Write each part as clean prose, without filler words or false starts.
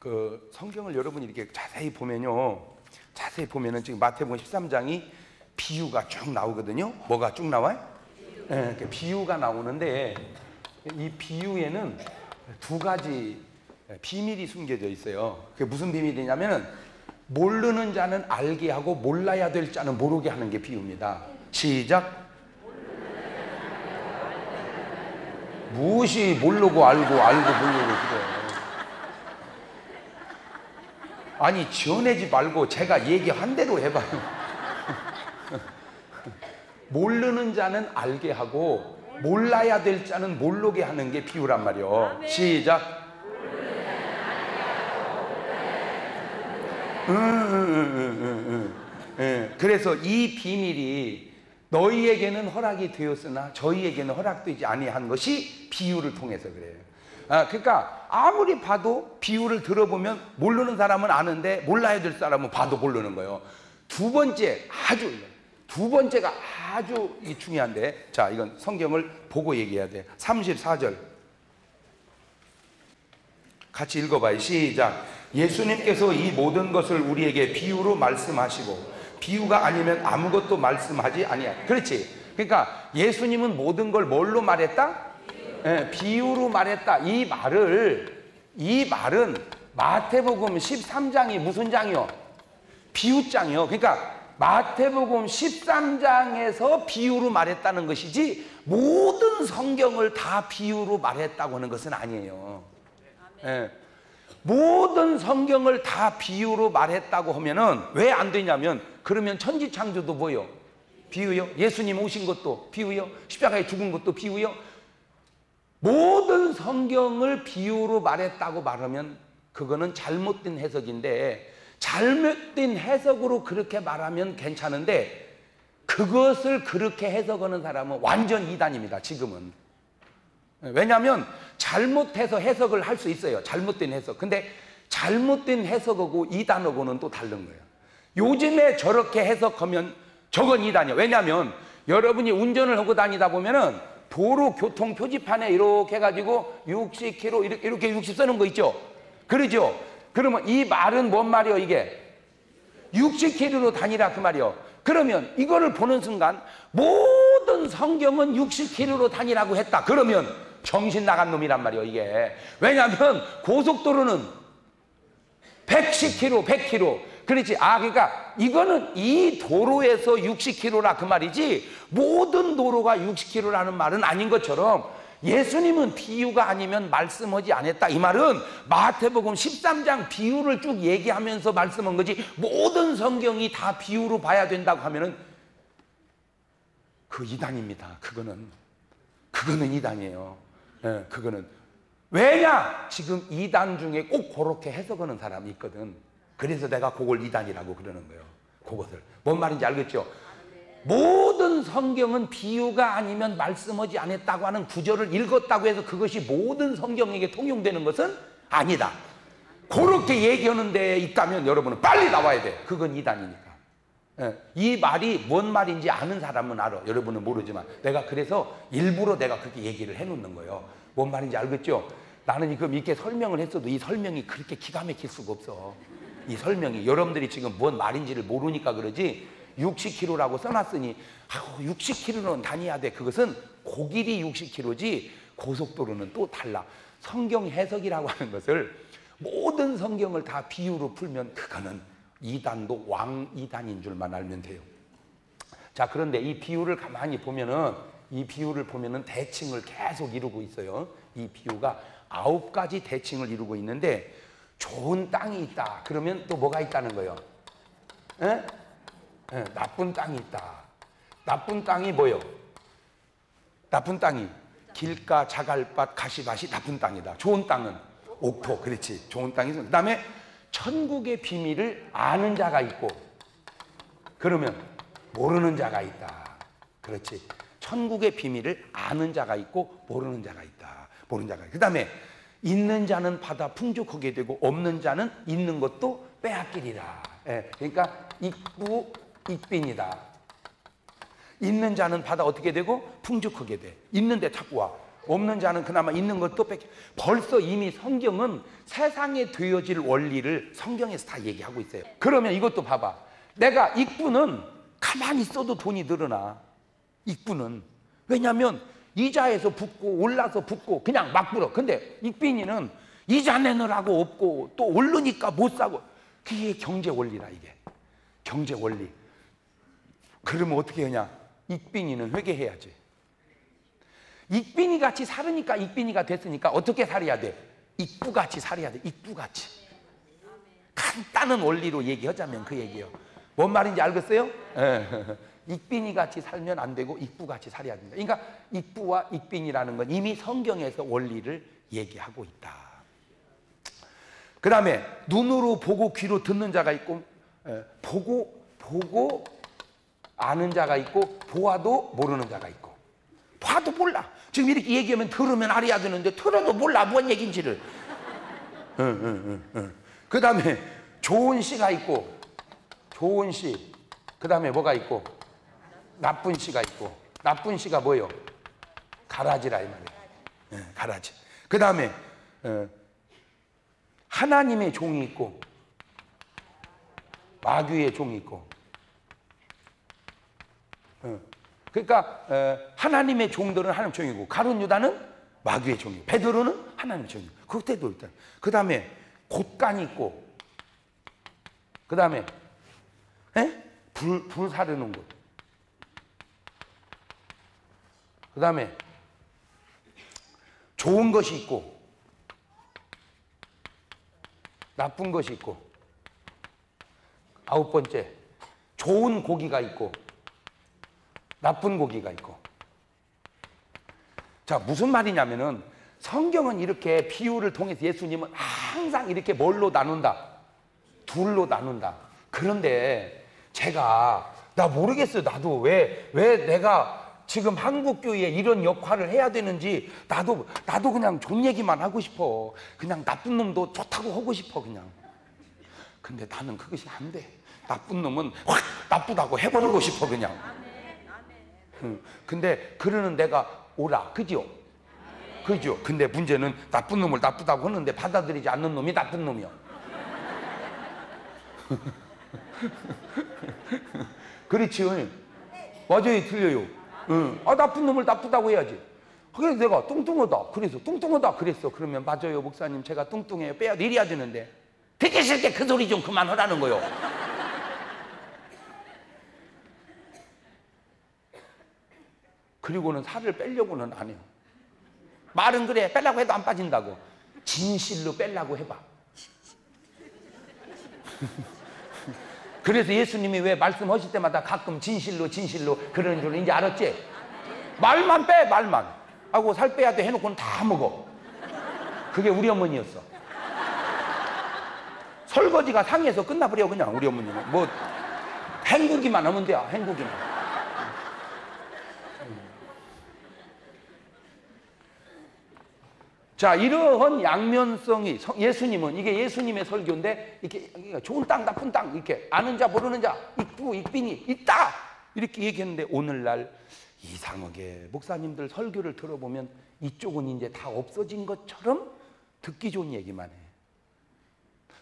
그 성경을 여러분이 이렇게 자세히 보면요, 자세히 보면은 지금 마태복음 13장이 비유가 쭉 나오거든요. 뭐가 쭉 나와요? 네, 비유가 나오는데 이 비유에는 두 가지 비밀이 숨겨져 있어요. 그게 무슨 비밀이냐면은 모르는 자는 알게 하고 몰라야 될 자는 모르게 하는 게 비유입니다. 시작. 무엇이 모르고 알고 모르고 그래. 아니 지어내지 말고 제가 얘기한 대로 해봐요. 모르는 자는 알게 하고 몰라야 될 자는 모르게 하는 게 비유란 말이요. 시작. 그래서 이 비밀이 너희에게는 허락이 되었으나 저희에게는 허락되지 아니한 것이 비유를 통해서 그래요. 그러니까 아무리 봐도 비유를 들어보면 모르는 사람은 아는데 몰라야 될 사람은 봐도 모르는 거예요. 두 번째가 아주 중요한데, 자, 이건 성경을 보고 얘기해야 돼. 34절 같이 읽어봐요. 시작. 예수님께서 이 모든 것을 우리에게 비유로 말씀하시고 비유가 아니면 아무것도 말씀하지 아니야. 그렇지. 그러니까 예수님은 모든 걸 뭘로 말했다? 비유로 말했다. 이 말은 마태복음 13장이 무슨 장이요? 비유장이요. 그러니까 마태복음 13장에서 비유로 말했다는 것이지 모든 성경을 다 비유로 말했다고 하는 것은 아니에요. 모든 성경을 다 비유로 말했다고 하면은 왜 안 되냐면, 그러면 천지창조도 뭐요? 비유요? 예수님 오신 것도 비유요? 십자가에 죽은 것도 비유요? 모든 성경을 비유로 말했다고 말하면 그거는 잘못된 해석인데, 잘못된 해석으로 그렇게 말하면 괜찮은데 그것을 그렇게 해석하는 사람은 완전 이단입니다. 지금은. 왜냐하면 잘못해서 해석을 할 수 있어요. 잘못된 해석. 근데 잘못된 해석하고 이단하고는 또 다른 거예요. 요즘에 저렇게 해석하면 저건 이단이에요. 왜냐하면 여러분이 운전을 하고 다니다 보면은 도로 교통 표지판에 이렇게 해가지고 60km 이렇게 60 쓰는 거 있죠? 그러죠? 그러면 이 말은 뭔 말이요? 이게 60km로 다니라 그 말이요. 그러면 이거를 보는 순간 모든 성경은 60km로 다니라고 했다. 그러면 정신 나간 놈이란 말이요, 이게. 왜냐하면 고속도로는 110km, 100km. 그렇지. 그러니까 이거는 이 도로에서 60km라 그 말이지 모든 도로가 60km라는 말은 아닌 것처럼, 예수님은 비유가 아니면 말씀하지 않았다. 이 말은 마태복음 13장 비유를 쭉 얘기하면서 말씀한 거지, 모든 성경이 다 비유로 봐야 된다고 하면은 그 이단입니다. 그거는 이단이에요. 그거는. 왜냐? 지금 이단 중에 꼭 그렇게 해석하는 사람이 있거든. 그래서 내가 그걸 이단이라고 그러는 거예요. 그것을. 뭔 말인지 알겠죠? 모든 성경은 비유가 아니면 말씀하지 않았다고 하는 구절을 읽었다고 해서 그것이 모든 성경에게 통용되는 것은 아니다. 그렇게 얘기하는 데 있다면 여러분은 빨리 나와야 돼. 그건 이단이니까. 이 말이 뭔 말인지 아는 사람은 알아. 여러분은 모르지만 내가 그래서 일부러 내가 그렇게 얘기를 해놓는 거예요. 뭔 말인지 알겠죠? 나는 지금 이렇게 설명을 했어도 이 설명이 그렇게 기가 막힐 수가 없어. 이 설명이 여러분들이 지금 뭔 말인지를 모르니까 그러지, 60km라고 써놨으니 60km는 다녀야 돼. 그것은 고길이 60km지 고속도로는 또 달라. 성경 해석이라고 하는 것을 모든 성경을 다 비유로 풀면 그거는 이단도 왕이단인 줄만 알면 돼요. 자, 그런데 이 비유를 가만히 보면은, 이 비유를 보면은 대칭을 계속 이루고 있어요. 이 비유가 9가지 대칭을 이루고 있는데, 좋은 땅이 있다 그러면 또 뭐가 있다는 거예요? 나쁜 땅이 있다. 나쁜 땅이 뭐요? 나쁜 땅이 길가, 자갈밭, 가시밭이 나쁜 땅이다. 좋은 땅은 옥토. 그렇지. 좋은 땅이 있어. 그 다음에 천국의 비밀을 아는 자가 있고, 그러면 모르는 자가 있다. 그렇지. 천국의 비밀을 아는 자가 있고 모르는 자가 있다. 모르는 자가 있다. 그 다음에 있는 자는 받아 풍족하게 되고 없는 자는 있는 것도 빼앗기리라. 그러니까 익부 익빈이다. 있는 자는 받아 어떻게 되고 풍족하게 돼. 있는데 자꾸 와. 없는 자는 그나마 있는 것도 뺏겨. 벌써 이미 성경은 세상에 되어질 원리를 성경에서 다 얘기하고 있어요. 그러면 이것도 봐봐. 내가 익부는 가만히 있어도 돈이 늘어나. 익부는. 왜냐하면 이자에서 붙고 올라서 붙고 그냥 막 불어. 근데 익빈이는 이자 내느라고 없고 또 오르니까 못 사고. 그게 경제 원리라 이게. 경제 원리. 그러면 어떻게 하냐? 익빈이는 회개해야지. 익빈이 같이 살으니까 익빈이가 됐으니까 어떻게 살아야 돼? 익부같이 살아야 돼. 익부같이. 간단한 원리로 얘기하자면 그 얘기예요. 뭔 말인지 알겠어요? 익빈이 같이 살면 안 되고 익부같이 살아야 된다. 그러니까 익부와 익빈이라는 건 이미 성경에서 원리를 얘기하고 있다. 그 다음에 눈으로 보고 귀로 듣는 자가 있고 보고 아는 자가 있고 보아도 모르는 자가 있고. 봐도 몰라. 지금 이렇게 얘기하면 들으면 알아야 되는데 들어도 몰라 뭔 얘기인지를. 그 다음에 좋은 시가 있고 좋은 시. 그 다음에 뭐가 있고 나쁜 시가 있고. 나쁜 시가 뭐예요? 가라지라 이 말이에요. 가라지. 그 다음에 하나님의 종이 있고 마귀의 종이 있고. 그러니까 하나님의 종들은 하나님 종이고 가룟 유다는 마귀의 종이고 베드로는 하나님의 종이고. 그때도 일단. 그 다음에 곳간이 있고. 그 다음에 불 사르는 곳. 그 다음에 좋은 것이 있고 나쁜 것이 있고. 아홉 번째, 좋은 고기가 있고 나쁜 고기가 있고. 자, 무슨 말이냐면은 성경은 이렇게 비유를 통해서 예수님은 항상 이렇게 뭘로 나눈다? 둘로 나눈다. 그런데 제가 나 모르겠어요. 나도 왜 내가 지금 한국교회에 이런 역할을 해야 되는지 나도 그냥 좋은 얘기만 하고 싶어. 그냥 나쁜 놈도 좋다고 하고 싶어 그냥. 근데 나는 그것이 안 돼. 나쁜 놈은 확 나쁘다고 해버리고 싶어 그냥. 근데 그러는 내가 오라. 그죠? 그죠? 근데 문제는 나쁜 놈을 나쁘다고 하는데 받아들이지 않는 놈이 나쁜 놈이야. 그렇지? 맞아요, 틀려요. 나쁜 놈을 나쁘다고 해야지. 그래서 내가 뚱뚱하다. 그래서 뚱뚱하다. 그랬어. 그러면 맞아요, 목사님. 제가 뚱뚱해요. 빼야 내려야 되는데. 되게 싫게 그 소리 좀 그만하라는 거요. 그리고는 살을 빼려고는 안 해요. 말은 그래. 빼려고 해도 안 빠진다고. 진실로 빼려고 해봐. 그래서 예수님이 왜 말씀하실 때마다 가끔 진실로 그러는 줄 이제 알았지? 말만 빼, 말만. 하고 살 빼야 돼 해놓고는 다 먹어. 그게 우리 어머니였어. 설거지가 상해서 끝나버려 그냥 우리 어머니는. 뭐 헹구기만 하면 돼요. 헹구기만. 자, 이러한 양면성이 예수님은 이게 예수님의 설교인데 이렇게 좋은 땅 나쁜 땅 이렇게 아는 자 모르는 자 익부 익빈이 있다 이렇게 얘기했는데 오늘날 이상하게 목사님들 설교를 들어보면 이쪽은 이제 다 없어진 것처럼 듣기 좋은 얘기만 해.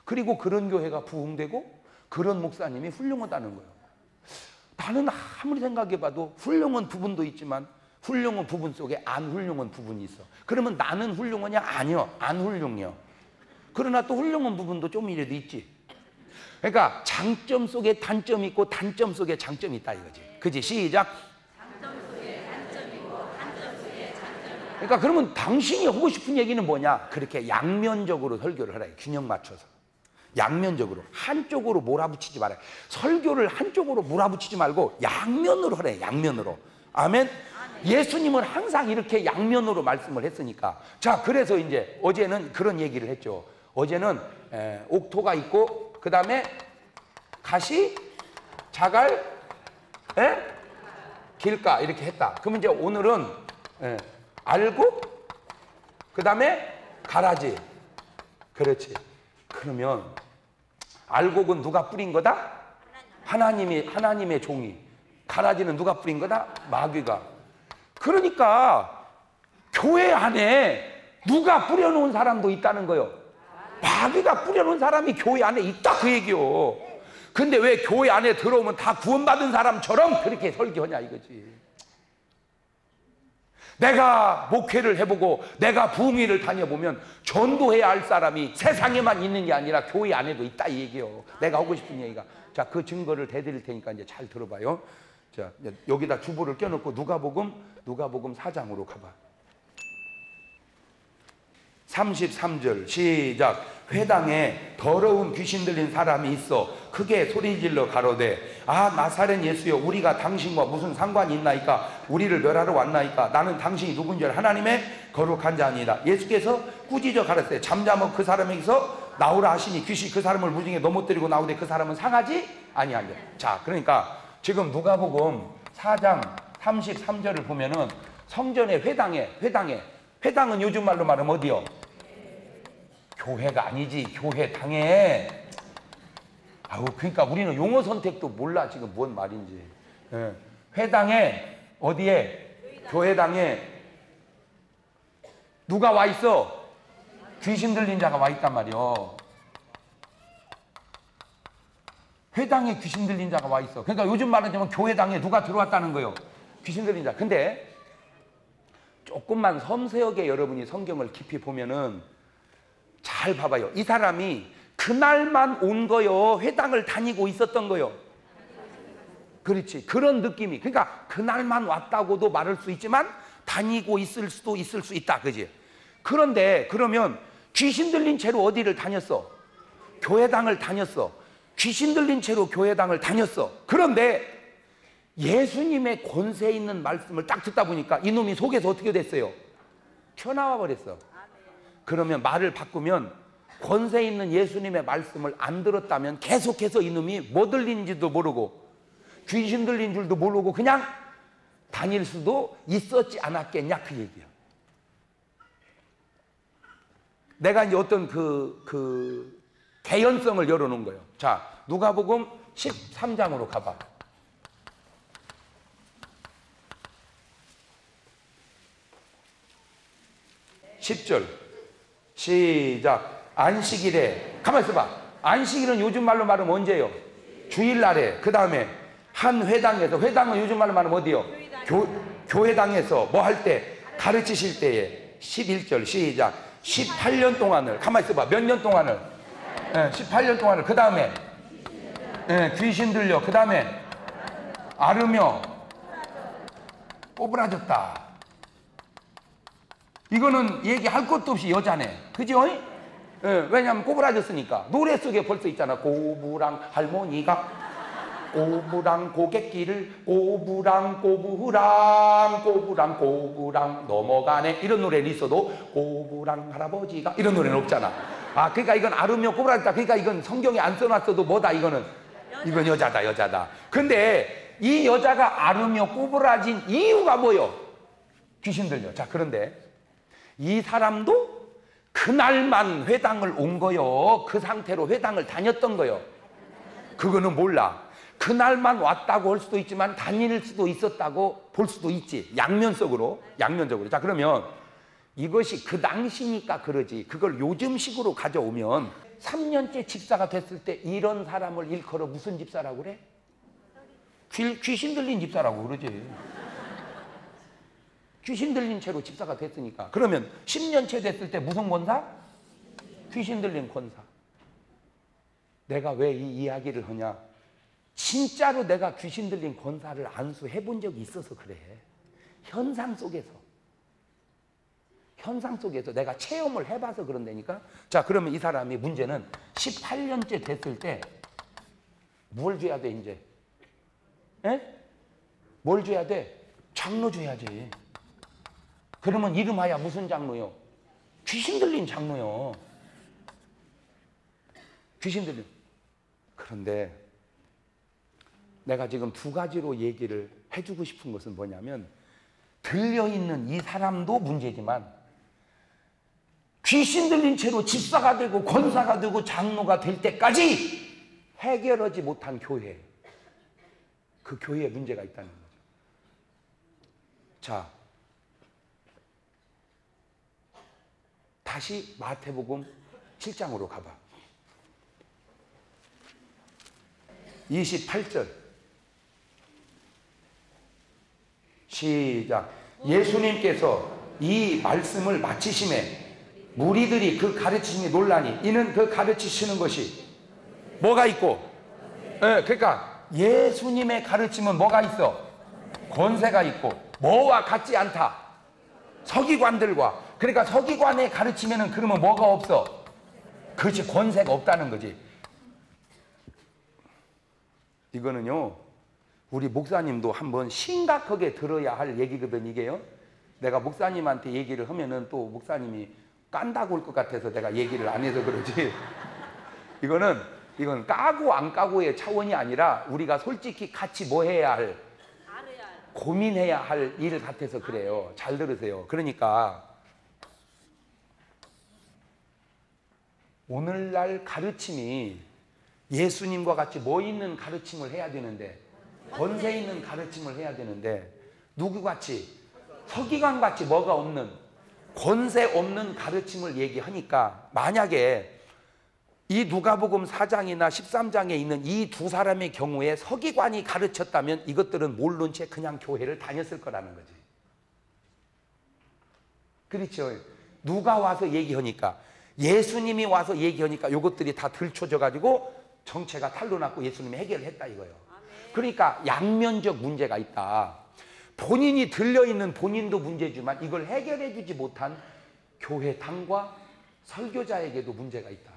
그리고 그런 교회가 부흥되고 그런 목사님이 훌륭하다는 거예요. 나는 아무리 생각해봐도 훌륭한 부분도 있지만 훌륭한 부분 속에 안 훌륭한 부분이 있어. 그러면 나는 훌륭하냐? 아니요. 안 훌륭해요. 그러나 또 훌륭한 부분도 좀이라도 있지. 그러니까 장점 속에 단점이 있고 단점 속에 장점이 있다 이거지. 그지? 시작. 장점 속에 단점이 있고 단점 속에 장점이 있다. 그러니까 그러면 당신이 하고 싶은 얘기는 뭐냐? 그렇게 양면적으로 설교를 하라. 균형 맞춰서. 양면적으로. 한쪽으로 몰아붙이지 말아요. 설교를 한쪽으로 몰아붙이지 말고 양면으로 하래. 양면으로. 아멘. 예수님은 항상 이렇게 양면으로 말씀을 했으니까. 자, 그래서 이제 어제는 그런 얘기를 했죠. 어제는 옥토가 있고 그 다음에 가시, 자갈, 길가 이렇게 했다. 그러면 이제 오늘은 알곡, 그 다음에 가라지. 그렇지. 그러면 알곡은 누가 뿌린 거다? 하나님의 종이. 가라지는 누가 뿌린 거다? 마귀가. 그러니까 교회 안에 누가 뿌려놓은 사람도 있다는 거요. 마귀가 뿌려놓은 사람이 교회 안에 있다 그 얘기요. 근데 왜 교회 안에 들어오면 다 구원받은 사람처럼 그렇게 설교하냐 이거지. 내가 목회를 해보고 내가 부흥회를 다녀보면 전도해야 할 사람이 세상에만 있는 게 아니라 교회 안에도 있다 이 얘기요. 내가 하고 싶은 얘기가. 자, 그 증거를 대드릴 테니까 이제 잘 들어봐요. 자, 여기다 주보를 껴놓고 누가복음 4장으로 가봐. 33절 시작. 회당에 더러운 귀신 들린 사람이 있어 크게 소리질러 가로되 아 나사렛 예수여 우리가 당신과 무슨 상관이 있나이까? 우리를 멸하러 왔나이까? 나는 당신이 누군지 하나님의 거룩한 자니이다. 예수께서 꾸짖어 가라사대 잠잠어 그 사람에게서 나오라 하시니 귀신 그 사람을 무징에 넘어뜨리고 나오되 그 사람은 상하지 아니하니라. 자, 그러니까 지금 누가복음 4장 33절을 보면은 성전의 회당은 요즘 말로 말하면 어디요? 교회가 아니지, 교회당에. 아우, 그러니까 우리는 용어 선택도 몰라 지금 뭔 말인지. 예. 회당에 어디에? 교회당에 누가 와 있어? 귀신 들린 자가 와 있단 말이요. 회당에 귀신 들린 자가 와 있어. 그러니까 요즘 말하자면 교회당에 누가 들어왔다는 거예요. 귀신 들린 자. 근데 조금만 섬세하게 여러분이 성경을 깊이 보면은 잘 봐봐요. 이 사람이 그날만 온 거요. 회당을 다니고 있었던 거요. 그렇지. 그런 느낌이. 그러니까 그날만 왔다고도 말할 수 있지만 다니고 있을 수도 있을 수 있다. 그지? 그런데 그러면 귀신 들린 채로 어디를 다녔어? 교회당을 다녔어. 귀신 들린 채로 교회당을 다녔어. 그런데 예수님의 권세 있는 말씀을 딱 듣다 보니까 이놈이 속에서 어떻게 됐어요? 튀어나와 버렸어. 그러면 말을 바꾸면 권세 있는 예수님의 말씀을 안 들었다면 계속해서 이놈이 뭐 들린지도 모르고 귀신 들린 줄도 모르고 그냥 다닐 수도 있었지 않았겠냐 그 얘기야. 내가 이제 어떤 그 개연성을 열어놓은 거예요. 자, 누가복음 13장으로 가봐. 10절 시작. 안식일에 가만히 있어봐. 안식일은 요즘 말로 말하면 언제예요? 주일날에. 그 다음에 한 회당에서, 회당은 요즘 말로 말하면 어디요? 교회당에서 뭐 할 때? 가르치실 때에. 11절 시작. 18년 동안을 가만히 있어봐. 몇 년 동안을? 18년 동안을. 그 다음에 귀신 들려. 그 다음에 앓으며 꼬부라졌다. 이거는 얘기할 것도 없이 여자네. 그죠? 왜냐하면 꼬부라졌으니까. 노래 속에 벌써 있잖아. 꼬부랑 할머니가 꼬부랑 고갯길을 꼬부랑 넘어가네. 이런 노래는 있어도 꼬부랑 할아버지가 이런 노래는 없잖아. 아, 그러니까 이건 앓으며 꼬부라졌다. 그러니까 이건 성경에 안 써놨어도 뭐다 이거는? 이건 여자다. 근데 이 여자가 앓으며 꼬부라진 이유가 뭐요? 귀신 들려. 자, 그런데 이 사람도 그날만 회당을 온 거요. 그 상태로 회당을 다녔던 거요. 그거는 몰라. 그날만 왔다고 할 수도 있지만 다닐 수도 있었다고 볼 수도 있지. 양면적으로. 자, 그러면 이것이 그 당시니까 그러지. 그걸 요즘식으로 가져오면 3년째 집사가 됐을 때 이런 사람을 일컬어 무슨 집사라고 그래? 귀신 들린 집사라고 그러지. 귀신 들린 채로 집사가 됐으니까. 그러면 10년째 됐을 때 무슨 권사? 귀신 들린 권사. 내가 왜 이 이야기를 하냐? 진짜로 내가 귀신 들린 권사를 안수해 본 적이 있어서 그래. 현상 속에서 내가 체험을 해봐서 그런다니까. 자, 그러면 이 사람이 문제는 18년째 됐을 때 뭘 줘야 돼 이제? 뭘 줘야 돼? 장로 줘야지. 그러면 이름하여 무슨 장로요? 귀신 들린 장로요. 귀신 들린. 그런데 내가 지금 두 가지로 얘기를 해주고 싶은 것은 뭐냐면 들려있는 이 사람도 문제지만 귀신 들린 채로 집사가 되고 권사가 되고 장로가 될 때까지 해결하지 못한 교회, 그 교회에 문제가 있다는 거죠. 자, 다시 마태복음 7장으로 가봐. 28절 시작. 예수님께서 이 말씀을 마치심에 무리들이 그 가르치심이 놀라니 이는 그 가르치시는 것이 뭐가 있고, 그러니까 예수님의 가르침은 뭐가 있어? 권세가 있고 뭐와 같지 않다. 서기관들과, 그러니까 서기관의 가르침에는 그러면 뭐가 없어? 그렇지, 권세가 없다는 거지. 이거는요, 우리 목사님도 한번 심각하게 들어야 할 얘기거든. 이게요, 내가 목사님한테 얘기를 하면은 또 목사님이 깐다고 올 것 같아서 내가 얘기를 안 해서 그러지. 이건 까고 안 까고의 차원이 아니라 우리가 솔직히 같이 뭐 해야 할, 고민해야 할 일 같아서 그래요. 잘 들으세요. 그러니까 오늘날 가르침이 예수님과 같이 뭐 있는 가르침을 해야 되는데, 권세 있는 가르침을 해야 되는데, 누구같이? 서기관같이 뭐가 없는, 권세 없는 가르침을 얘기하니까, 만약에 이 누가복음 4장이나 13장에 있는 이 두 사람의 경우에 서기관이 가르쳤다면 이것들은 모른 채 그냥 교회를 다녔을 거라는 거지. 그렇죠. 누가 와서 얘기하니까, 예수님이 와서 얘기하니까 이것들이 다 들춰져 가지고 정체가 탄로 났고 예수님이 해결했다 이거예요. 그러니까 양면적 문제가 있다. 본인이 들려있는 본인도 문제지만 이걸 해결해 주지 못한 교회당과 설교자에게도 문제가 있다.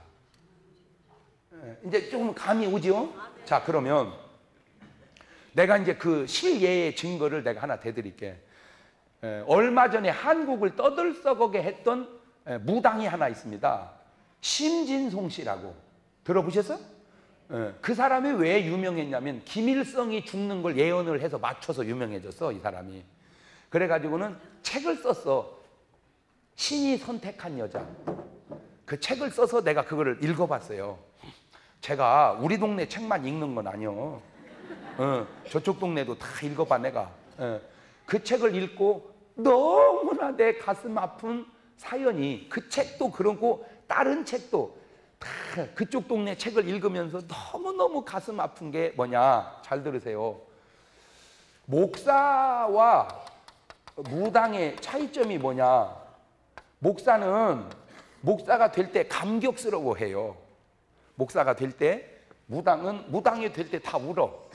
이제 조금 감이 오죠? 자, 그러면 내가 이제 그 실예의 증거를 내가 하나 대드릴게. 얼마 전에 한국을 떠들썩하게 했던 무당이 하나 있습니다. 심진송 씨라고 들어보셨어요? 그 사람이 왜 유명했냐면 김일성이 죽는 걸 예언을 해서 맞춰서 유명해졌어, 이 사람이. 그래가지고는 책을 썼어. 신이 선택한 여자. 그 책을 써서 내가 그거를 읽어봤어요. 제가 우리 동네 책만 읽는 건 아니요. 저쪽 동네도 다 읽어봐 내가. 그 책을 읽고 너무나 내 가슴 아픈 사연이, 그 책도 그렇고 다른 책도 다 그쪽 동네 책을 읽으면서 너무너무 가슴 아픈 게 뭐냐, 잘 들으세요. 목사와 무당의 차이점이 뭐냐. 목사는 목사가 될 때 감격스러워해요. 목사가 될 때. 무당이 될 때 다 울어.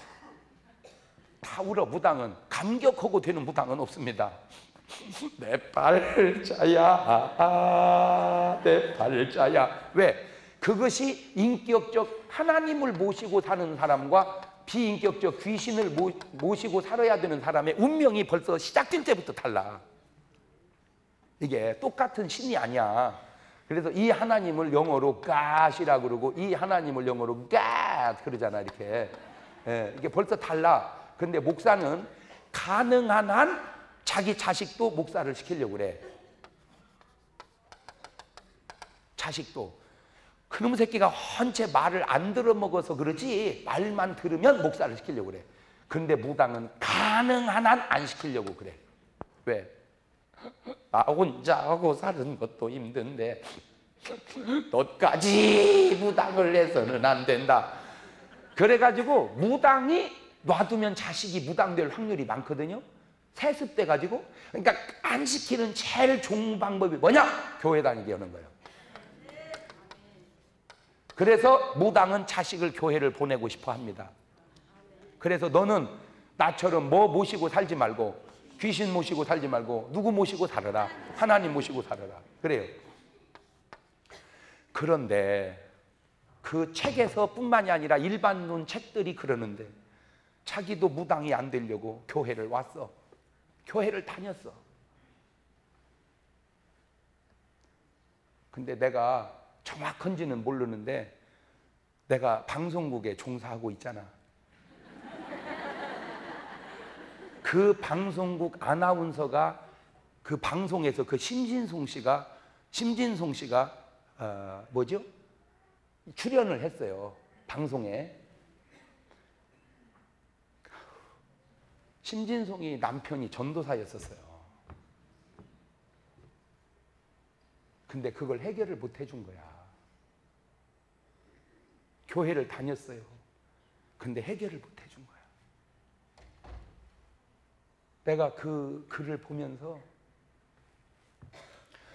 다 울어. 무당은 감격하고 되는 무당은 없습니다. 내 팔자야, 내 팔자야. 왜? 그것이 인격적 하나님을 모시고 사는 사람과 비인격적 귀신을 모시고 살아야 되는 사람의 운명이 벌써 시작될 때부터 달라. 이게 똑같은 신이 아니야. 그래서 이 하나님을 영어로 God이라고 그러고 이 하나님을 영어로 God 그러잖아, 이렇게. 이게 벌써 달라. 근데 목사는 가능한 한 자기 자식도 목사를 시키려고 그래. 자식도. 그놈 새끼가 헌체 말을 안 들어먹어서 그러지 말만 들으면 목사를 시키려고 그래. 근데 무당은 가능한 한 안 시키려고 그래. 왜? 나 혼자 하고 사는 것도 힘든데 너까지 무당을 해서는 안 된다. 그래가지고 무당이 놔두면 자식이 무당될 확률이 많거든요. 세습돼 가지고. 그러니까 안 시키는 제일 좋은 방법이 뭐냐? 교회 다니게 하는 거예요. 그래서 무당은 자식을 교회를 보내고 싶어 합니다. 그래서 너는 나처럼 뭐 모시고 살지 말고, 귀신 모시고 살지 말고 누구 모시고 살아라. 하나님 모시고 살아라. 그래요. 그런데 그 책에서 뿐만이 아니라 일반론 책들이 그러는데 자기도 무당이 안 되려고 교회를 왔어. 교회를 다녔어. 근데 내가 정확한지는 모르는데 내가 방송국에 종사하고 있잖아. 그 방송국 아나운서가 그 방송에서 그 심진송 씨가 뭐죠? 출연을 했어요. 방송에. 심진송이 남편이 전도사였었어요. 근데 그걸 해결을 못 해준 거야. 교회를 다녔어요. 근데 해결을 못 해준 거야. 내가 그 글을 보면서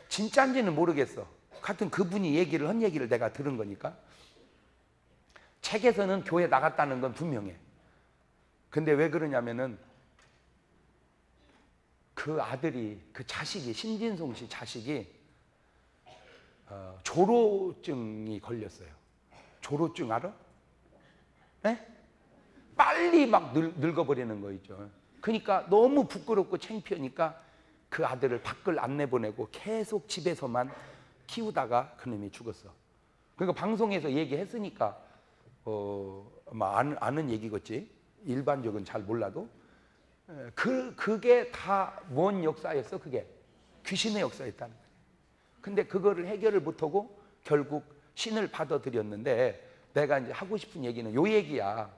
진짜인지는 모르겠어. 같은 그분이 한 얘기를 내가 들은 거니까. 책에서는 교회 나갔다는 건 분명해. 근데 왜 그러냐면은 그 아들이, 그 자식이, 신진송 씨 자식이 조로증이 걸렸어요. 조로증 알아? 네? 빨리 막 늙어버리는 거 있죠. 그러니까 너무 부끄럽고 창피하니까 그 아들을 밖을 안 내보내고 계속 집에서만 키우다가 그놈이 죽었어. 그러니까 방송에서 얘기했으니까 아마 아는 얘기겠지. 일반적은 잘 몰라도. 그게 다 뭔 역사였어? 그게 귀신의 역사였다는 거예요. 근데 그거를 해결을 못하고 결국 신을 받아들였는데, 내가 이제 하고 싶은 얘기는 요 얘기야.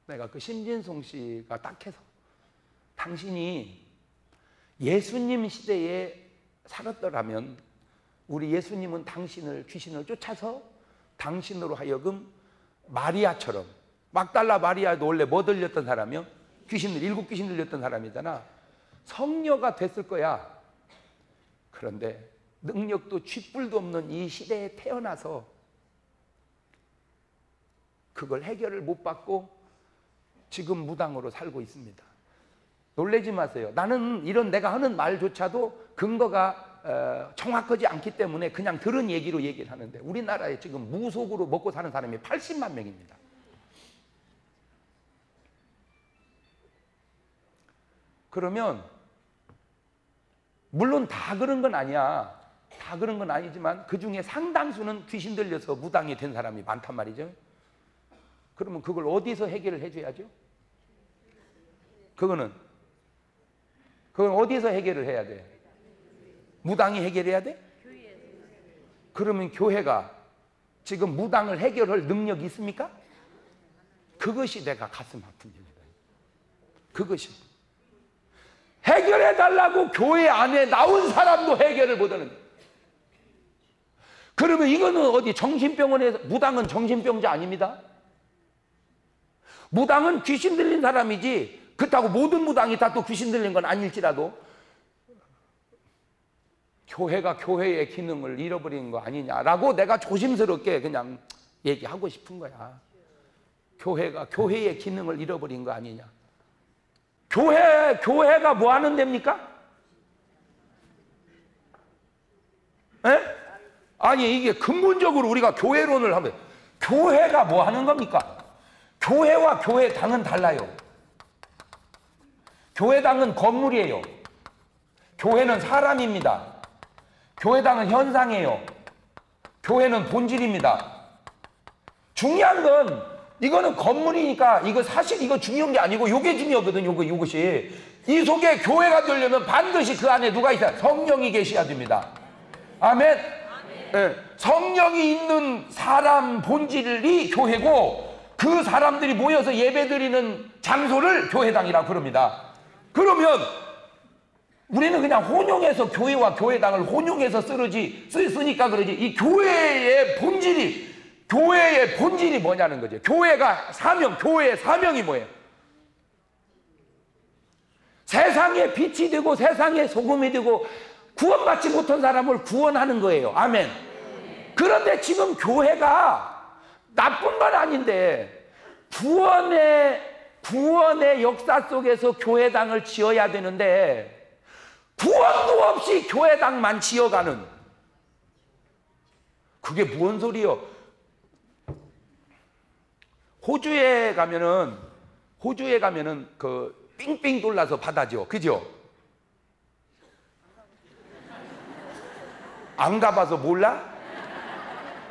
내가 그 신진송 씨가 딱 해서, 당신이 예수님 시대에 살았더라면 우리 예수님은 귀신을 쫓아서 당신으로 하여금 마리아처럼, 막달라 마리아도 원래 뭐 들렸던 사람이요? 일곱 귀신 들렸던 사람이잖아. 성녀가 됐을 거야. 그런데 능력도 쥐뿔도 없는 이 시대에 태어나서 그걸 해결을 못 받고 지금 무당으로 살고 있습니다. 놀라지 마세요. 나는 이런 내가 하는 말조차도 근거가 정확하지 않기 때문에 그냥 들은 얘기로 얘기를 하는데, 우리나라에 지금 무속으로 먹고 사는 사람이 80만 명입니다. 그러면 물론 다 그런 건 아니야. 다 그런 건 아니지만 그 중에 상당수는 귀신 들려서 무당이 된 사람이 많단 말이죠. 그러면 그걸 어디서 해결을 해줘야죠? 그건 어디서 해결을 해야 돼? 무당이 해결해야 돼? 그러면 교회가 지금 무당을 해결할 능력이 있습니까? 그것이 내가 가슴 아픈 일이다. 그것이 해결해달라고 교회 안에 나온 사람도 해결을 못하는 거예요. 그러면 이거는 어디 정신병원에서, 무당은 정신병자 아닙니다. 무당은 귀신 들린 사람이지, 그렇다고 모든 무당이 다 또 귀신 들린 건 아닐지라도 교회가 교회의 기능을 잃어버리는 거 아니냐라고 내가 조심스럽게 그냥 얘기하고 싶은 거야. 교회가 교회의 기능을 잃어버린 거 아니냐. 교회가 뭐 하는 데입니까? 에? 아니, 이게 근본적으로 우리가 교회론을 하면 교회가 뭐 하는 겁니까? 교회와 교회당은 달라요. 교회당은 건물이에요. 교회는 사람입니다. 교회당은 현상이에요. 교회는 본질입니다. 중요한 건 이거는 건물이니까 이거 사실 이거 중요한 게 아니고 요게 중요하거든. 요것이 이 속에 교회가 되려면 반드시 그 안에 누가 있어야? 성령이 계셔야 됩니다. 아멘. 네. 성령이 있는 사람 본질이 교회고, 그 사람들이 모여서 예배드리는 장소를 교회당이라고 부릅니다. 그러면 우리는 그냥 혼용해서 교회와 교회당을 혼용해서 쓰니까 그러지, 이 교회의 본질이 뭐냐는 거죠. 교회의 사명이 뭐예요? 세상에 빛이 되고 세상에 소금이 되고 구원받지 못한 사람을 구원하는 거예요. 아멘. 그런데 지금 교회가 나쁜 건 아닌데 구원의 역사 속에서 교회당을 지어야 되는데 구원도 없이 교회당만 지어가는, 그게 무슨 소리요? 호주에 가면은 그 삥삥 돌라서 바다죠. 그죠? 안 가봐서 몰라?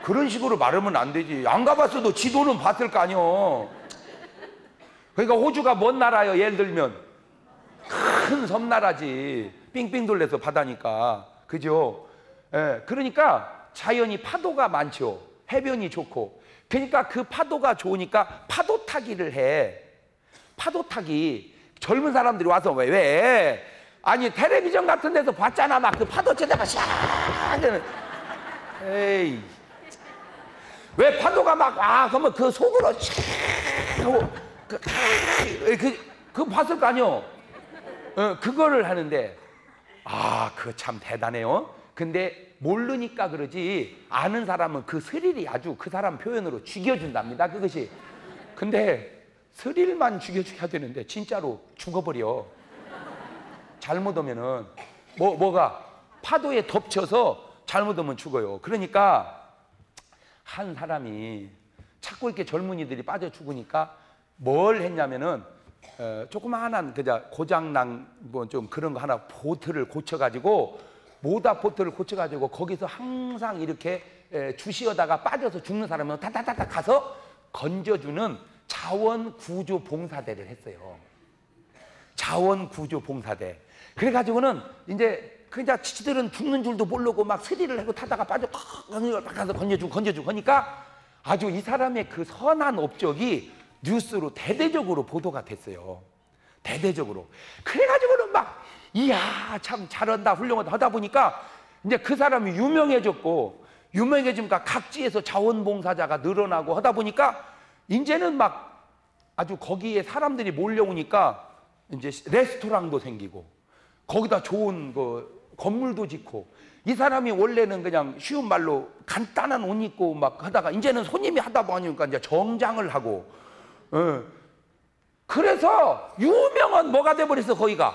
그런 식으로 말하면 안 되지. 안 가봤어도 지도는 봤을 거 아니요. 그러니까 호주가 뭔 나라예요? 예를 들면 큰 섬나라지. 삥삥 돌려서 바다니까. 그죠? 예, 그러니까 자연이 파도가 많죠. 해변이 좋고. 그러니까 그 파도가 좋으니까 파도 타기를 해. 파도 타기. 젊은 사람들이 와서 왜? 아니 텔레비전 같은 데서 봤잖아. 막 그 파도 치다가 샥 에이. 왜 파도가 막, 그러면 그 속으로 하고, 그거 봤을 거 아니요? 그거를 하는데, 그거 참 대단해요. 근데 모르니까 그러지, 아는 사람은 그 스릴이 아주 그 사람 표현으로 죽여준답니다, 그것이. 근데 스릴만 죽여줘야 되는데, 진짜로 죽어버려. 잘못 오면은, 뭐가 파도에 덮쳐서 잘못 오면 죽어요. 그러니까, 한 사람이 자꾸 이렇게 젊은이들이 빠져 죽으니까 뭘 했냐면은 조그마한 그냥 고장난 뭐 좀 그런 거 하나 보트를 고쳐가지고 모다 보트를 고쳐가지고 거기서 항상 이렇게 주시어다가 빠져서 죽는 사람은 타타타타 가서 건져주는 자원구조봉사대를 했어요. 자원구조봉사대. 그래가지고는 이제 그냥 지들은 죽는 줄도 모르고 막 스릴을 하고 타다가 빠져 가서 건져주고 하니까 아주 이 사람의 그 선한 업적이 뉴스로 대대적으로 보도가 됐어요. 대대적으로. 그래가지고는 막 이야 참 잘한다 훌륭하다 하다 보니까 이제 그 사람이 유명해졌고 유명해지니까 각지에서 자원봉사자가 늘어나고 하다 보니까 이제는 막 아주 거기에 사람들이 몰려오니까 이제 레스토랑도 생기고 거기다 좋은 그 건물도 짓고 이 사람이 원래는 그냥 쉬운 말로 간단한 옷 입고 막 하다가 이제는 손님이 하다 보니까 이제 정장을 하고 그래서 유명한 뭐가 돼버렸어 거기가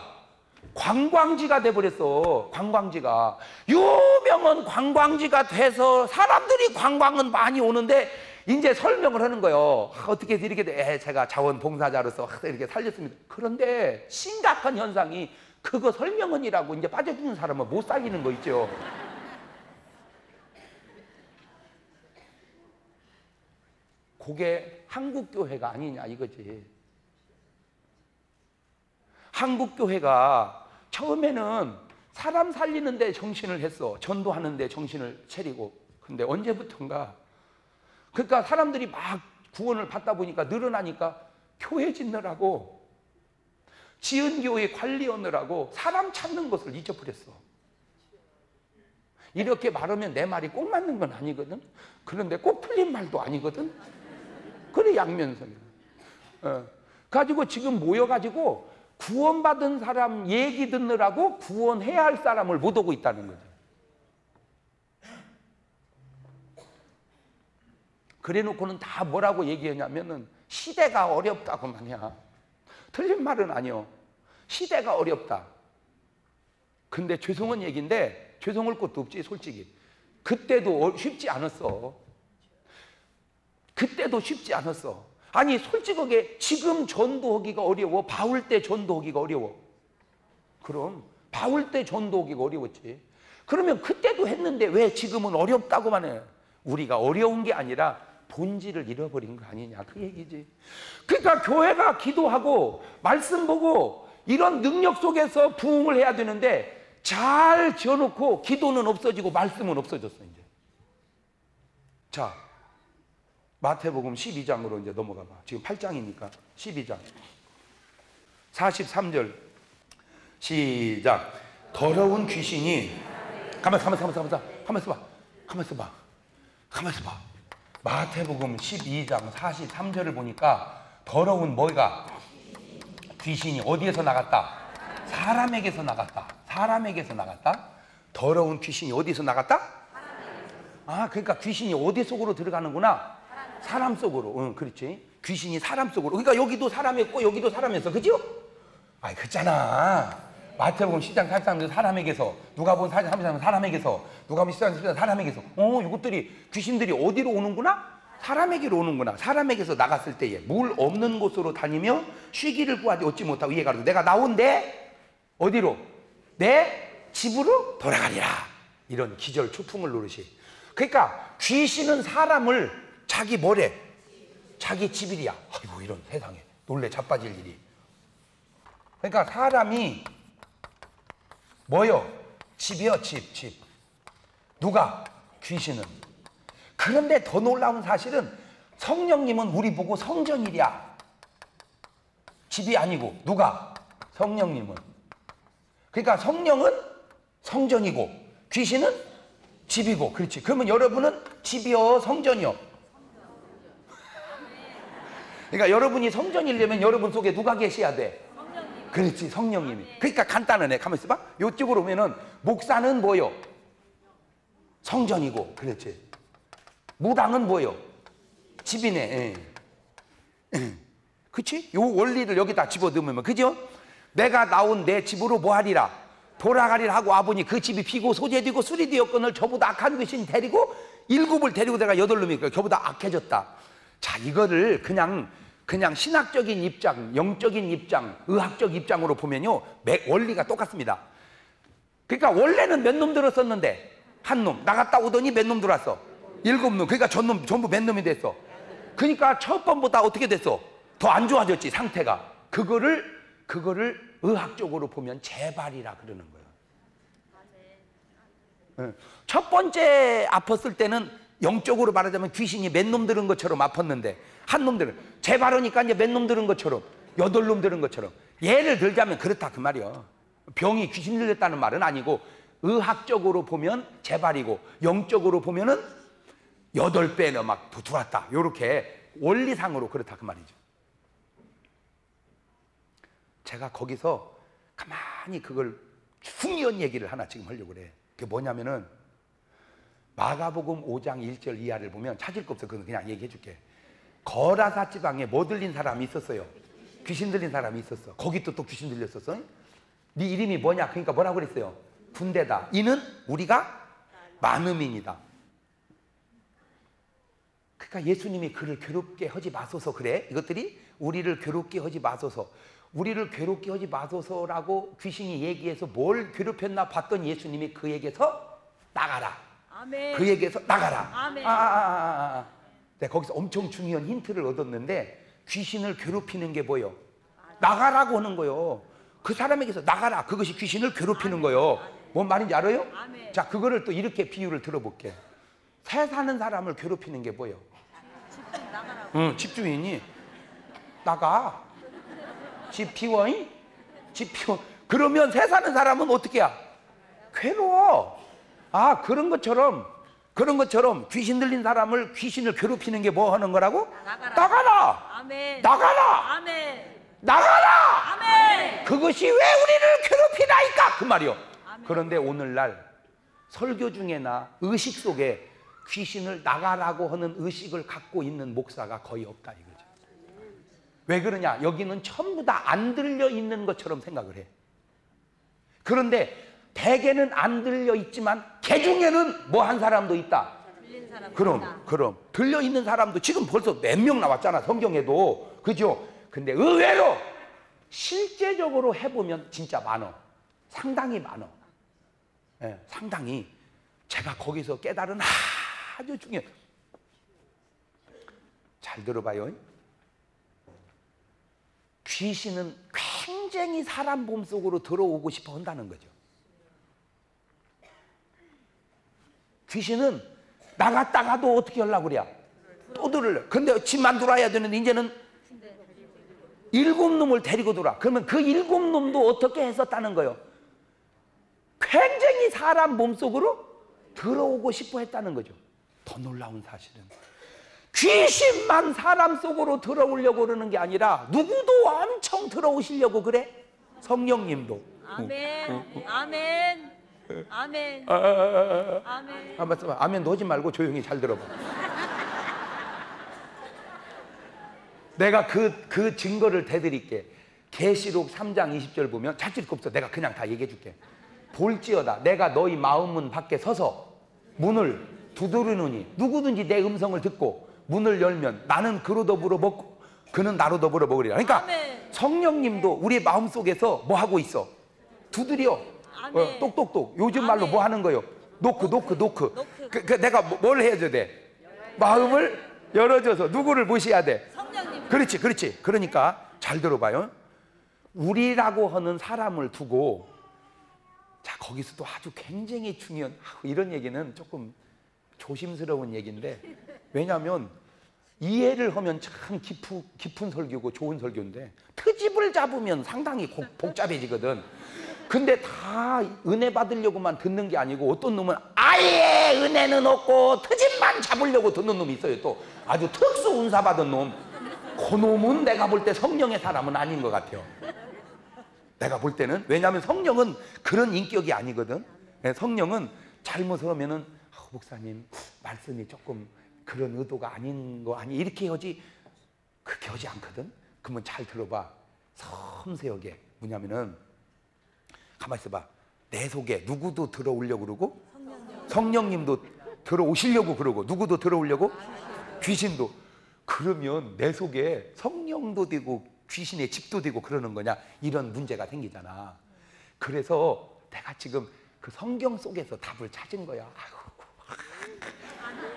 관광지가 돼버렸어. 관광지가 유명한 관광지가 돼서 사람들이 관광은 많이 오는데 이제 설명을 하는 거예요. 어떻게 이렇게 돼? 제가 자원봉사자로서 이렇게 살렸습니다. 그런데 심각한 현상이 그거 설명은이라고 이제 빠져주는 사람은 못 살리는 거 있죠. 그게 한국교회가 아니냐 이거지. 한국교회가 처음에는 사람 살리는 데 정신을 했어. 전도하는 데 정신을 차리고. 근데 언제부턴가 그러니까 사람들이 막 구원을 받다 보니까 늘어나니까 교회 짓느라고 지은 교회 관리하느라고 사람 찾는 것을 잊어버렸어. 이렇게 말하면 내 말이 꼭 맞는 건 아니거든. 그런데 꼭 틀린 말도 아니거든. 그래 양면성이야. 가지고 지금 모여가지고 구원받은 사람 얘기 듣느라고 구원해야 할 사람을 못 오고 있다는 거죠. 그래 놓고는 다 뭐라고 얘기하냐면은 시대가 어렵다고 말이야. 틀린 말은 아니요. 시대가 어렵다. 근데 죄송한 얘기인데 죄송할 것도 없지 솔직히. 그때도 쉽지 않았어. 그때도 쉽지 않았어. 아니 솔직하게 지금 전도하기가 어려워. 바울 때 전도하기가 어려워. 그럼 바울 때 전도하기가 어려웠지. 그러면 그때도 했는데 왜 지금은 어렵다고만 해. 우리가 어려운 게 아니라 본질을 잃어버린 거 아니냐 그 얘기지. 그러니까 교회가 기도하고 말씀 보고 이런 능력 속에서 부흥을 해야 되는데 잘 지어놓고 기도는 없어지고 말씀은 없어졌어 이제. 자 마태복음 12장으로 이제 넘어가 봐. 지금 8장이니까 12장 43절 시작. 더러운 귀신이 가만있어 봐. 마태복음 12장 43절을 보니까 더러운 뭐가 귀신이 어디에서 나갔다? 사람에게서 나갔다. 사람에게서 나갔다. 더러운 귀신이 어디서 나갔다? 그러니까 귀신이 어디 속으로 들어가는구나? 사람 속으로. 응, 그렇지. 귀신이 사람 속으로. 그러니까 여기도 사람이었고 여기도 사람이었어. 그죠? 그렇잖아. 마태복음 10장 43절 사람에게서, 누가복음 4장 33절 사람에게서, 누가복음 10장 14절 사람에게서. 이것들이 귀신들이 어디로 오는구나? 사람에게로 오는구나. 사람에게서 나갔을 때에 물 없는 곳으로 다니며 쉬기를 구하지 얻지 못하고 이에 가로되 내가 나온데 어디로? 내 집으로 돌아가리라. 이런 기절 초풍을 노릇이. 그러니까 귀신은 사람을 자기 뭐래? 자기 집이야. 아이고 이런 세상에 놀래 자빠질 일이. 그러니까 사람이 뭐요? 집이요, 집. 누가? 귀신은. 그런데 더 놀라운 사실은 성령님은 우리 보고 성전이랴. 집이 아니고 누가? 성령님은. 그러니까 성령은 성전이고 귀신은 집이고. 그렇지. 그러면 여러분은 집이요, 성전이요? 그러니까 여러분이 성전이려면 여러분 속에 누가 계셔야 돼? 성령님. 그렇지, 성령님이. 그러니까 간단하네. 가만히 있어봐. 이쪽으로 오면은 목사는 뭐요? 성전이고. 그렇지. 무당은 뭐요? 집이네. 그치? 요 원리를 여기다 집어넣으면, 그죠? 내가 나온 내 집으로 뭐 하리라? 돌아가리라 하고 와보니 그 집이 비고 소재되고 술이 되었거늘 저보다 악한 귀신 데리고 일곱을 데리고 내가 여덟 놈이니까 저보다 악해졌다. 자, 이거를 그냥 신학적인 입장, 영적인 입장, 의학적 입장으로 보면요, 원리가 똑같습니다. 그러니까 원래는 몇 놈 들었었는데 한 놈 나갔다 오더니 몇 놈 들어왔어? 일곱 놈. 그러니까 전부 몇 놈이 됐어. 그러니까 첫 번보다 어떻게 됐어? 더 안 좋아졌지, 상태가. 그거를 의학적으로 보면 재발이라 그러는 거예요. 첫 번째 아팠을 때는 영적으로 말하자면 귀신이 몇 놈 들은 것처럼 아팠는데, 한 놈들은 재발하니까 이제 몇 놈 들은 것처럼, 여덟 놈 들은 것처럼. 예를 들자면 그렇다 그 말이야. 병이 귀신 들렸다는 말은 아니고, 의학적으로 보면 재발이고 영적으로 보면은 여덟 배는 막 들어왔다. 요렇게 원리상으로 그렇다 그 말이죠. 제가 거기서 가만히 그걸 중요한 얘기를 하나 지금 하려고 그래. 그게 뭐냐면은 마가복음 5장 1절 이하를 보면 찾을 거 없어. 그건 그냥 얘기해 줄게. 거라사 지방에 뭐 들린 사람이 있었어요? 귀신 들린 사람이 있었어. 거기도 또 귀신 들렸었어. 네 이름이 뭐냐? 그러니까 뭐라고 그랬어요? 군대다. 이는 우리가 많음이니다. 그러니까 예수님이 그를 괴롭게 하지 마소서. 그래, 이것들이 우리를 괴롭게 하지 마소서. 우리를 괴롭게 하지 마소서라고 귀신이 얘기해서 뭘 괴롭혔나 봤더니 예수님이 그에게서 나가라. 아멘. 그에게서 나가라. 아멘. 내가 거기서 엄청 중요한 힌트를 얻었는데, 귀신을 괴롭히는 게 뭐예요? 나가라고 하는 거예요. 그 사람에게서 나가라. 그것이 귀신을 괴롭히는 거예요. 뭔 말인지 알아요? 아멘. 자, 그거를 또 이렇게 비유를 들어볼게. 새 사는 사람을 괴롭히는 게 뭐예요? 집주인 나가라고. 집주인이 나가. 집 비워. 집 비워. 그러면 새 사는 사람은 어떻게 해? 괴로워. 아, 그런 것처럼 귀신 들린 사람을, 귀신을 괴롭히는 게 뭐 하는 거라고? 나가라. 아멘. 나가라. 아멘. 나가라. 아멘. 그것이 왜 우리를 괴롭히나이까? 그 말이요. 아멘. 그런데 오늘날 설교 중에나 의식 속에 귀신을 나가라고 하는 의식을 갖고 있는 목사가 거의 없다 이거죠. 왜 그러냐? 여기는 전부 다 안 들려 있는 것처럼 생각을 해. 그런데 대개는 안 들려 있지만 개 중에는 뭐 한 사람도 있다. 들린 사람도 그럼 들려 있는 사람도 지금 벌써 몇 명 나왔잖아, 성경에도. 그죠? 근데 의외로 실제적으로 해보면 진짜 많어. 상당히 많어. 네, 상당히. 제가 거기서 깨달은 아주 중요한, 잘 들어봐요. 귀신은 굉장히 사람 몸속으로 들어오고 싶어 한다는 거죠. 귀신은 나갔다가도 어떻게 하려고 그래? 또 들으려. 근데 집만 들어와야 되는데 이제는 일곱 놈을 데리고 들어와. 그러면 그 일곱 놈도 어떻게 했었다는 거예요? 굉장히 사람 몸속으로 들어오고 싶어 했다는 거죠. 더 놀라운 사실은 귀신만 사람 속으로 들어오려고 그러는 게 아니라 누구도 엄청 들어오시려고 그래? 성령님도. 아멘. 아멘. 아멘. 아멘. 아멘도 하지 말고 조용히 잘 들어봐. 내가 그 증거를 대드릴게. 계시록 3장 20절 보면 찾을 거 없어. 내가 그냥 다 얘기해 줄게. 볼지어다 내가 너희 마음문 밖에 서서 문을 두드리노니 누구든지 내 음성을 듣고 문을 열면 나는 그로 더불어 먹고 그는 나로 더불어 먹으리라. 그러니까 아멘. 성령님도 우리 마음속에서 뭐 하고 있어? 두드려. 똑똑똑. 요즘 말로 뭐 하는 거예요? 노크. 내가 뭘 해줘야 돼? 마음을 열어줘서 누구를 모셔야 돼? 성령님. 그렇지. 그러니까 잘 들어봐요. 우리라고 하는 사람을 두고, 자, 거기서도 아주 굉장히 중요한, 이런 얘기는 조금 조심스러운 얘기인데, 왜냐하면 이해를 하면 참 깊은 설교고 좋은 설교인데 트집을 잡으면 상당히 복잡해지거든. 근데 다 은혜 받으려고만 듣는 게 아니고 어떤 놈은 아예 은혜는 없고 트집만 잡으려고 듣는 놈이 있어요. 또 아주 특수 운사 받은 놈. 그 놈은 내가 볼 때 성령의 사람은 아닌 것 같아요. 내가 볼 때는. 왜냐하면 성령은 그런 인격이 아니거든. 성령은 잘못을 하면은 목사님 말씀이 조금 그런 의도가 아닌 거 아니 이렇게 하지 그렇게 하지 않거든. 그러면 잘 들어봐. 섬세하게. 뭐냐면은 가만히 있어봐. 내 속에 누구도 들어오려고 그러고 성령님도 들어오시려고 그러고 누구도 들어오려고 귀신도. 그러면 내 속에 성령도 되고 귀신의 집도 되고 그러는 거냐 이런 문제가 생기잖아. 그래서 내가 지금 그 성경 속에서 답을 찾은 거야.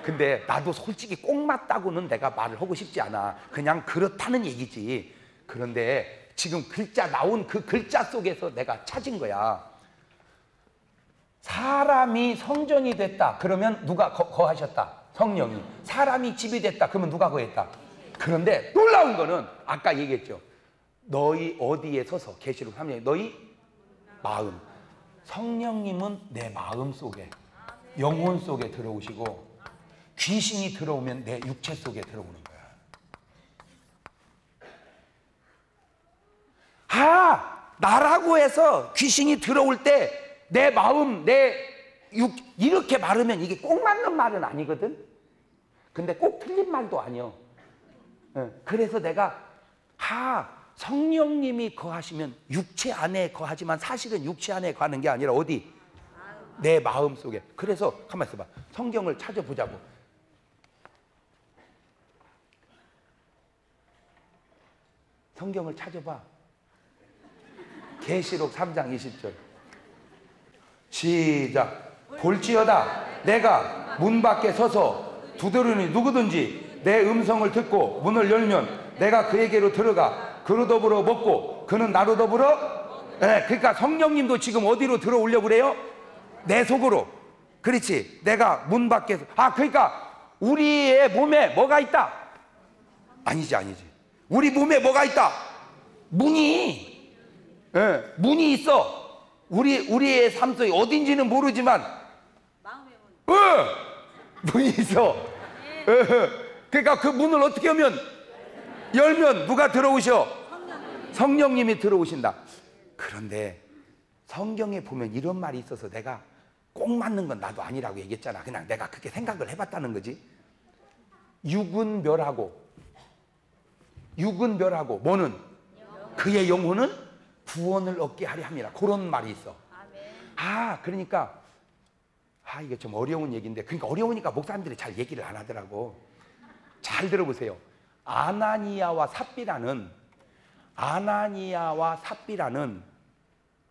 근데 나도 솔직히 꼭 맞다고는 내가 말을 하고 싶지 않아. 그냥 그렇다는 얘기지. 그런데 지금 글자 나온 그 글자 속에서 내가 찾은 거야. 사람이 성전이 됐다. 그러면 누가 거하셨다? 성령이. 사람이 집이 됐다. 그러면 누가 거했다? 그런데 놀라운 거는 아까 얘기했죠. 너희 어디에 서서 계시록 3장 너희 마음. 성령님은 내 마음 속에 영혼 속에 들어오시고 귀신이 들어오면 내 육체 속에 들어오는 거야. 나라고 해서 귀신이 들어올 때 내 마음, 이렇게 말하면 이게 꼭 맞는 말은 아니거든. 근데 꼭 틀린 말도 아니요. 그래서 내가 성령님이 거하시면 육체 안에 거하지만 사실은 육체 안에 거하는 게 아니라 어디? 내 마음 속에. 그래서 가만히 있어봐. 성경을 찾아보자고. 성경을 찾아봐. 계시록 3장 20절. 시작. 볼지어다 내가 문 밖에 서서 두드리니 누구든지 내 음성을 듣고 문을 열면 내가 그에게로 들어가 그로 더불어 먹고 그는 나로 더불어. 그러니까 성령님도 지금 어디로 들어오려고 그래요? 내 속으로. 그렇지. 내가 문 밖에서. 그러니까 우리의 몸에 뭐가 있다? 아니지. 우리 몸에 뭐가 있다? 문이. 문이 있어. 우리의 삶 속에 어딘지는 모르지만 마음의 문. 문이 있어. 그러니까 그 문을 어떻게 열면 누가 들어오셔? 성령님이 들어오신다. 그런데 성경에 보면 이런 말이 있어서 내가 꼭 맞는 건 나도 아니라고 얘기했잖아. 그냥 내가 그렇게 생각을 해봤다는 거지. 육은 멸하고 뭐는? 그의 영혼은 구원을 얻게 하려 함이라. 그런 말이 있어. 그러니까 이게 좀 어려운 얘기인데, 그러니까 어려우니까 목사님들이 잘 얘기를 안 하더라고. 잘 들어보세요. 아나니아와 삽비라는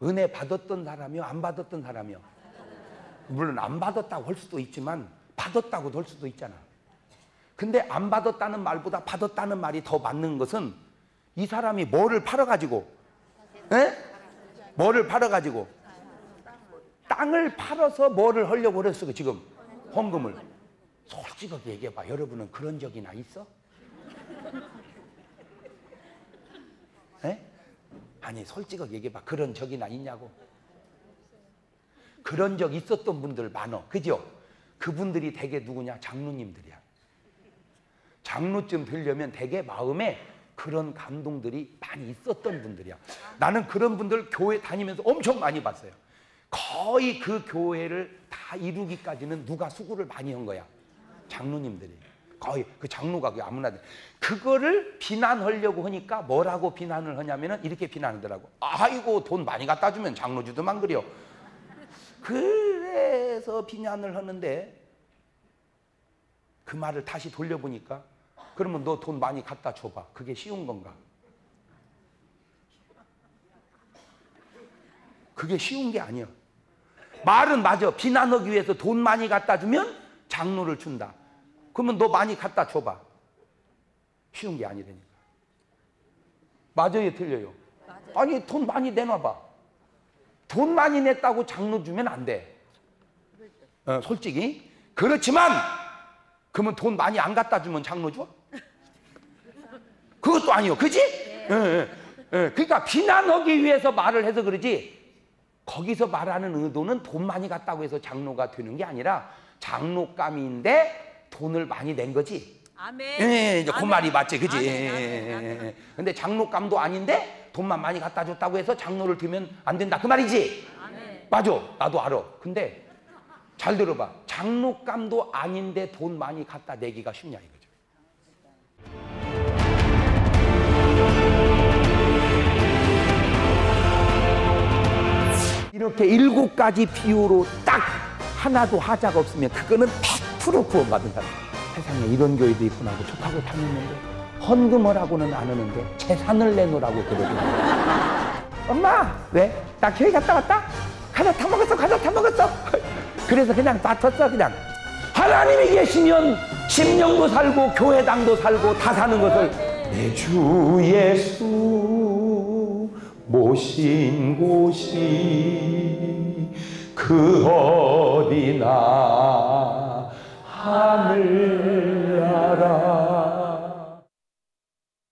은혜 받았던 사람이요, 안 받았던 사람이요? 물론 안 받았다고 할 수도 있지만 받았다고도 할 수도 있잖아. 근데 안 받았다는 말보다 받았다는 말이 더 맞는 것은 이 사람이 뭐를 팔아가지고, 뭐를 팔아가지고, 땅을 팔아서 뭐를 하려고 그랬어 지금? 헌금을. 솔직하게 얘기해봐. 여러분은 그런 적이나 있어? 아니 솔직하게 얘기해봐. 그런 적이나 있냐고. 그런 적 있었던 분들 많어. 그죠? 그분들이 대개 누구냐? 장로님들이야. 장로쯤 되려면 대개 마음에 그런 감동들이 많이 있었던 분들이야. 나는 그런 분들 교회 다니면서 엄청 많이 봤어요. 거의 그 교회를 다 이루기까지는 누가 수고를 많이 한 거야? 장로님들이. 거의 그 장로가 아무나. 그거를 비난하려고 하니까 뭐라고 비난을 하냐면은 이렇게 비난하더라고. 아이고 돈 많이 갖다 주면 장로주도만 그려. 그래서 비난을 하는데 그 말을 다시 돌려보니까 그러면 너 돈 많이 갖다 줘봐. 그게 쉬운 건가? 그게 쉬운 게 아니야. 말은 맞아. 비난하기 위해서 돈 많이 갖다 주면 장로를 준다. 그러면 너 많이 갖다 줘봐. 쉬운 게 아니라니까. 맞아요, 틀려요? 맞아요. 아니 돈 많이 내놔봐. 돈 많이 냈다고 장로 주면 안 돼. 솔직히. 그렇지만 그러면 돈 많이 안 갖다 주면 장로 줘? 그것도 아니요. 그지? 그러니까 비난하기 위해서 말을 해서 그러지 거기서 말하는 의도는 돈 많이 갔다고 해서 장로가 되는 게 아니라 장로감인데 돈을 많이 낸 거지. 아멘. 예, 이제 그 말이 맞지, 그지? 아멘. 근데 장로감도 아닌데 돈만 많이 갖다 줬다고 해서 장로를 되면 안 된다, 그 말이지? 아멘. 맞아, 나도 알아. 근데 잘 들어봐. 장로감도 아닌데 돈 많이 갖다 내기가 쉽냐 이거죠. 이렇게 7가지 비유로 딱 하나도 하자가 없으면 그거는 100% 구원받은 사람. 세상에 이런 교회도 있구나 하고 좋다고 다니는데 헌금을 안 하는데 재산을 내놓으라고 그러거든요. 엄마, 왜? 나 교회 갔다 왔다? 과자 다 먹었어, 과자 다 먹었어. 그래서 그냥 놔뒀어. 그냥 하나님이 계시면 심령도 살고 교회당도 살고 다 사는 것을 내 주 예수 모신 곳이 그 어디나 하늘나라